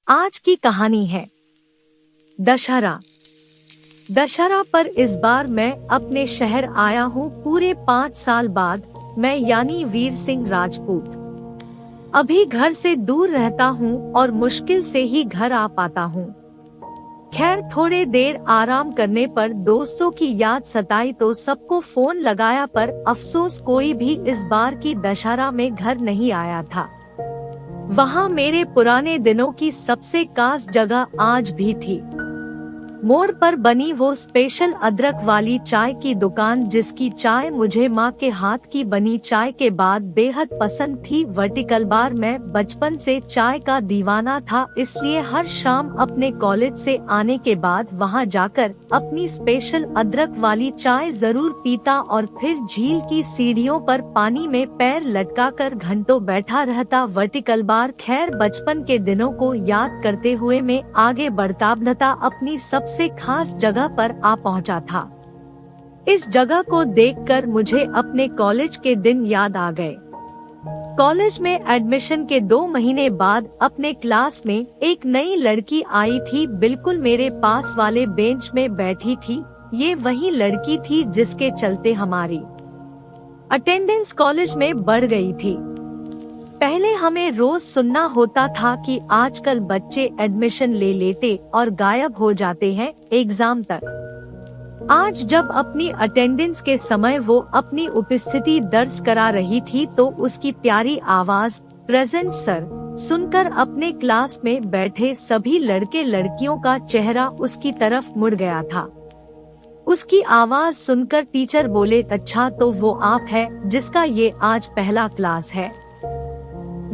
आज की कहानी है दशहरा। दशहरा पर इस बार मैं अपने शहर आया हूँ पूरे 5 साल बाद। मैं यानी वीर सिंह राजपूत अभी घर से दूर रहता हूँ और मुश्किल से ही घर आ पाता हूँ। खैर थोड़े देर आराम करने पर दोस्तों की याद सताई तो सबको फोन लगाया, पर अफसोस कोई भी इस बार की दशहरा में घर नहीं आया था। वहाँ मेरे पुराने दिनों की सबसे खास जगह आज भी थी। मोड़ पर बनी वो स्पेशल अदरक वाली चाय की दुकान, जिसकी चाय मुझे माँ के हाथ की बनी चाय के बाद बेहद पसंद थी। वर्टिकल बार मैं बचपन से चाय का दीवाना था, इसलिए हर शाम अपने कॉलेज से आने के बाद वहाँ जाकर अपनी स्पेशल अदरक वाली चाय जरूर पीता और फिर झील की सीढ़ियों पर पानी में पैर लटकाकर घंटों बैठा रहता। वर्टिकल बार खैर बचपन के दिनों को याद करते हुए मैं आगे बढ़ता अपनी सबसे खास जगह पर आ पहुंचा था। इस जगह को देखकर मुझे अपने कॉलेज के दिन याद आ गए। कॉलेज में एडमिशन के 2 महीने बाद अपने क्लास में एक नई लड़की आई थी, बिल्कुल मेरे पास वाले बेंच में बैठी थी। ये वही लड़की थी जिसके चलते हमारी अटेंडेंस कॉलेज में बढ़ गई थी। पहले हमें रोज सुनना होता था कि आजकल बच्चे एडमिशन ले लेते और गायब हो जाते हैं एग्जाम तक। आज जब अपनी अटेंडेंस के समय वो अपनी उपस्थिति दर्ज करा रही थी तो उसकी प्यारी आवाज प्रेजेंट सर सुनकर अपने क्लास में बैठे सभी लड़के लड़कियों का चेहरा उसकी तरफ मुड़ गया था। उसकी आवाज सुनकर टीचर बोले, अच्छा तो वो आप है जिसका ये आज पहला क्लास है?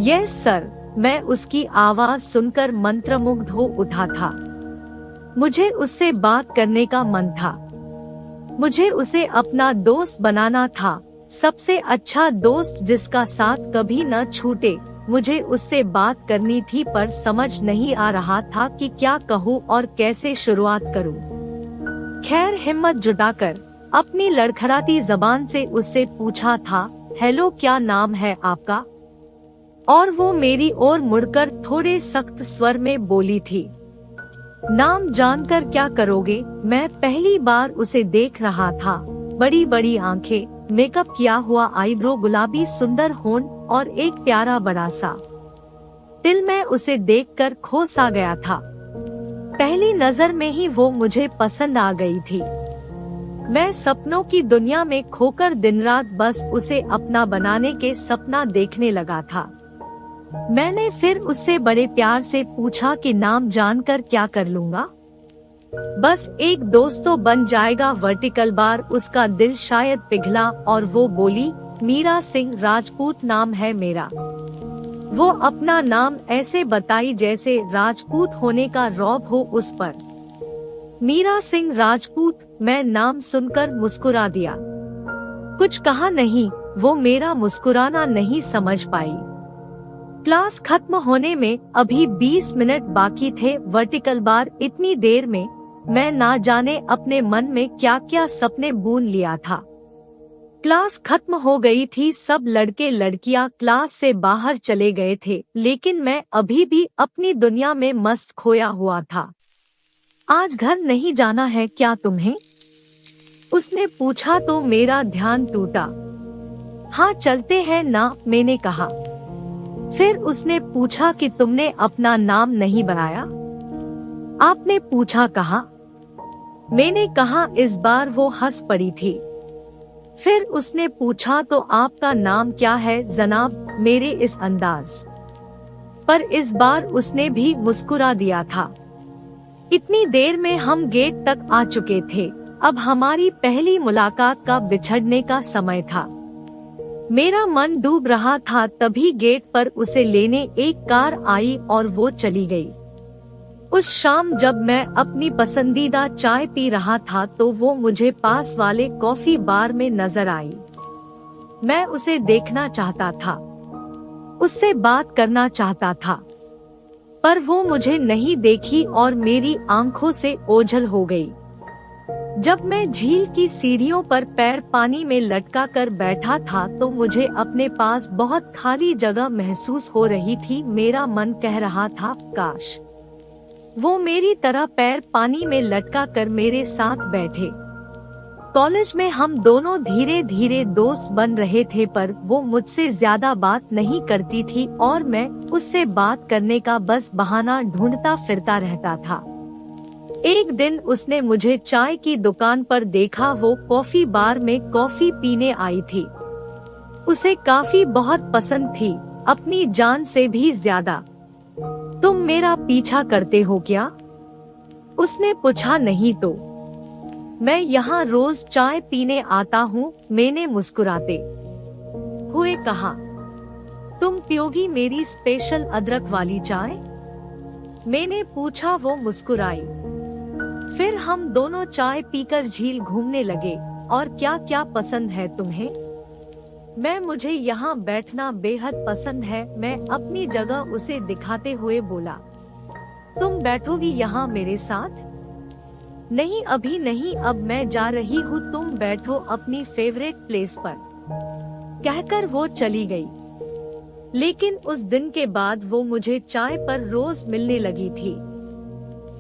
Yes sir. मैं उसकी आवाज सुनकर मंत्रमुग्ध हो उठा था। मुझे उससे बात करने का मन था। मुझे उसे अपना दोस्त बनाना था, सबसे अच्छा दोस्त जिसका साथ कभी न छूटे। मुझे उससे बात करनी थी, पर समझ नहीं आ रहा था कि क्या कहूँ और कैसे शुरुआत करूँ। खैर हिम्मत जुटाकर अपनी लड़खड़ाती जबान से उससे पूछा था, हेलो क्या नाम है आपका? और वो मेरी ओर मुड़कर थोड़े सख्त स्वर में बोली थी, नाम जानकर क्या करोगे? मैं पहली बार उसे देख रहा था। बड़ी बड़ी आंखें, मेकअप किया हुआ आईब्रो, गुलाबी सुंदर होंठ और एक प्यारा बड़ा सा दिल। मैं उसे देखकर खो सा गया था। पहली नजर में ही वो मुझे पसंद आ गई थी। मैं सपनों की दुनिया में खोकर दिन रात बस उसे अपना बनाने के सपना देखने लगा था। मैंने फिर उससे बड़े प्यार से पूछा कि नाम जानकर क्या कर लूँगा? बस एक दोस्त तो बन जाएगा। वर्टिकल बार उसका दिल शायद पिघला और वो बोली, मीरा सिंह राजपूत नाम है मेरा। वो अपना नाम ऐसे बताई जैसे राजपूत होने का रौब हो उस पर। मीरा सिंह राजपूत। मैं नाम सुनकर मुस्कुरा दिया। कुछ कहा नहीं, वो मेरा मुस्कुराना नहीं समझ पाई। क्लास खत्म होने में अभी 20 मिनट बाकी थे। वर्टिकल बार इतनी देर में मैं ना जाने अपने मन में क्या क्या सपने बुन लिया था। क्लास खत्म हो गई थी, सब लड़के लड़कियां क्लास से बाहर चले गए थे, लेकिन मैं अभी भी अपनी दुनिया में मस्त खोया हुआ था। आज घर नहीं जाना है क्या तुम्हें? उसने पूछा तो मेरा ध्यान टूटा। हाँ चलते हैं ना, मैंने कहा। फिर उसने पूछा कि तुमने अपना नाम नहीं बनाया? आपने पूछा कहा? मैंने कहा। इस बार वो हंस पड़ी थी। फिर उसने पूछा तो आपका नाम क्या है जनाब? मेरे इस अंदाज पर इस बार उसने भी मुस्कुरा दिया था। इतनी देर में हम गेट तक आ चुके थे। अब हमारी पहली मुलाकात का बिछड़ने का समय था। मेरा मन डूब रहा था, तभी गेट पर उसे लेने एक कार आई और वो चली गई। उस शाम जब मैं अपनी पसंदीदा चाय पी रहा था तो वो मुझे पास वाले कॉफी बार में नजर आई। मैं उसे देखना चाहता था, उससे बात करना चाहता था, पर वो मुझे नहीं देखी और मेरी आंखों से ओझल हो गई। जब मैं झील की सीढ़ियों पर पैर पानी में लटका कर बैठा था तो मुझे अपने पास बहुत खाली जगह महसूस हो रही थी। मेरा मन कह रहा था, काश वो मेरी तरह पैर पानी में लटका कर मेरे साथ बैठे। कॉलेज में हम दोनों धीरे धीरे दोस्त बन रहे थे, पर वो मुझसे ज्यादा बात नहीं करती थी और मैं उससे बात करने का बस बहाना ढूंढता फिरता रहता था। एक दिन उसने मुझे चाय की दुकान पर देखा। वो कॉफी बार में कॉफी पीने आई थी। उसे काफी बहुत पसंद थी, अपनी जान से भी ज्यादा। तुम मेरा पीछा करते हो क्या? उसने पूछा। नहीं तो, मैं यहाँ रोज चाय पीने आता हूँ, मैंने मुस्कुराते हुए कहा। तुम पियोगी मेरी स्पेशल अदरक वाली चाय? मैंने पूछा। वो मुस्कुराई। फिर हम दोनों चाय पीकर झील घूमने लगे। और क्या क्या पसंद है तुम्हें? मुझे यहाँ बैठना बेहद पसंद है, मैं अपनी जगह उसे दिखाते हुए बोला। तुम बैठोगी यहाँ मेरे साथ? नहीं, अभी नहीं, अब मैं जा रही हूँ, तुम बैठो अपनी फेवरेट प्लेस पर, कहकर वो चली गई। लेकिन उस दिन के बाद वो मुझे चाय पर रोज मिलने लगी थी।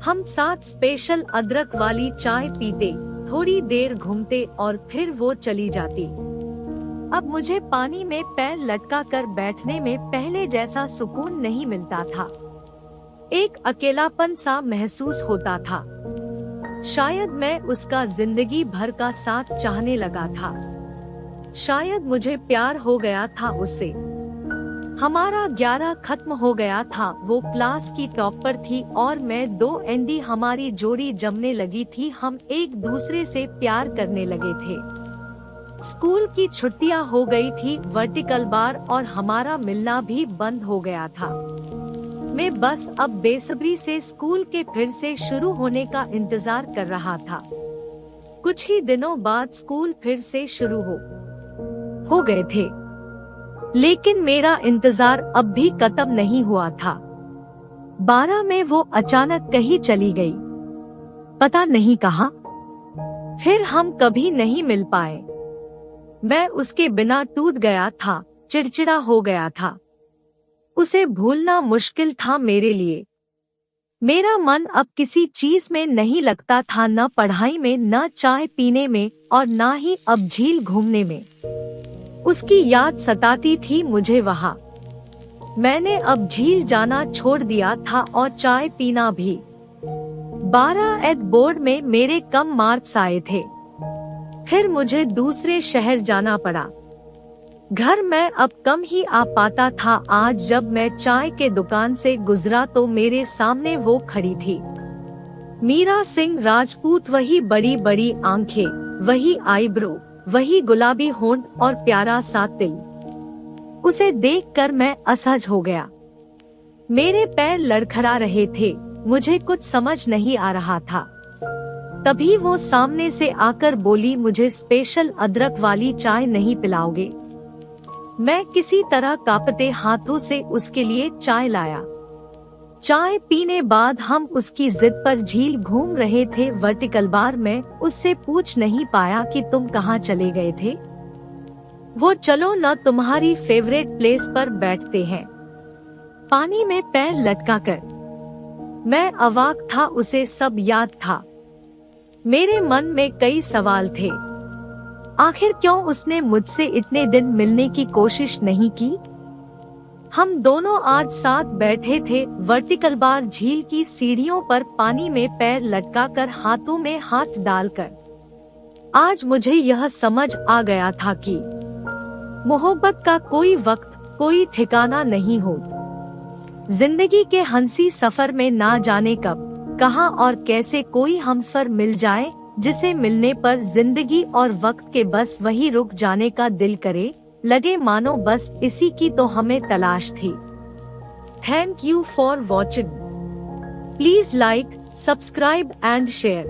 हम साथ स्पेशल अदरक वाली चाय पीते, थोड़ी देर घूमते और फिर वो चली जाती। अब मुझे पानी में पैर लटका कर बैठने में पहले जैसा सुकून नहीं मिलता था। एक अकेलापन सा महसूस होता था। शायद मैं उसका जिंदगी भर का साथ चाहने लगा था। शायद मुझे प्यार हो गया था उससे। हमारा 11 खत्म हो गया था। वो क्लास की टॉपर थी और मैं 2 एनडी। हमारी जोड़ी जमने लगी थी। हम एक दूसरे से प्यार करने लगे थे। स्कूल की छुट्टियां हो गई थी, वर्टिकल बार और हमारा मिलना भी बंद हो गया था। मैं बस अब बेसब्री से स्कूल के फिर से शुरू होने का इंतजार कर रहा था। कुछ ही दिनों बाद स्कूल फिर से शुरू हो गए थे, लेकिन मेरा इंतजार अब भी खत्म नहीं हुआ था। 12 में वो अचानक कहीं चली गई, पता नहीं कहाँ। फिर हम कभी नहीं मिल पाए। मैं उसके बिना टूट गया था, चिड़चिड़ा हो गया था। उसे भूलना मुश्किल था मेरे लिए। मेरा मन अब किसी चीज में नहीं लगता था, न पढ़ाई में, न चाय पीने में और न ही अब झील घूमने में। उसकी याद सताती थी मुझे वहाँ। मैंने अब झील जाना छोड़ दिया था और चाय पीना भी। 12 एड बोर्ड में मेरे कम मार्क्स आए थे। फिर मुझे दूसरे शहर जाना पड़ा। घर मैं अब कम ही आ पाता था। आज जब मैं चाय के दुकान से गुजरा तो मेरे सामने वो खड़ी थी, मीरा सिंह राजपूत। वही बड़ी बड़ी आंखें, वही आईब्रो, वही गुलाबी होंठ और प्यारा सा तिल। उसे देखकर मैं असहज हो गया। मेरे पैर लड़खड़ा रहे थे, मुझे कुछ समझ नहीं आ रहा था। तभी वो सामने से आकर बोली, मुझे स्पेशल अदरक वाली चाय नहीं पिलाओगे? मैं किसी तरह कांपते हाथों से उसके लिए चाय लाया। चाय पीने बाद हम उसकी जिद पर झील घूम रहे थे, वर्टिकल बार में। उससे पूछ नहीं पाया कि तुम कहाँ चले गए थे। वो चलो न, तुम्हारी फेवरेट प्लेस पर बैठते हैं, पानी में पैर लटकाकर। मैं अवाक था, उसे सब याद था। मेरे मन में कई सवाल थे। आखिर क्यों उसने मुझसे इतने दिन मिलने की कोशिश नहीं की? हम दोनों आज साथ बैठे थे, वर्टिकल बार, झील की सीढ़ियों पर, पानी में पैर लटकाकर, हाथों में हाथ डालकर। आज मुझे यह समझ आ गया था कि मोहब्बत का कोई वक्त, कोई ठिकाना नहीं होता। जिंदगी के हंसी सफर में ना जाने कब, कहां और कैसे कोई हमसफर मिल जाए, जिसे मिलने पर जिंदगी और वक्त के बस वही रुक जाने का दिल करे। लगे मानो बस इसी की तो हमें तलाश थी। Thank you for watching. Please like, subscribe and share.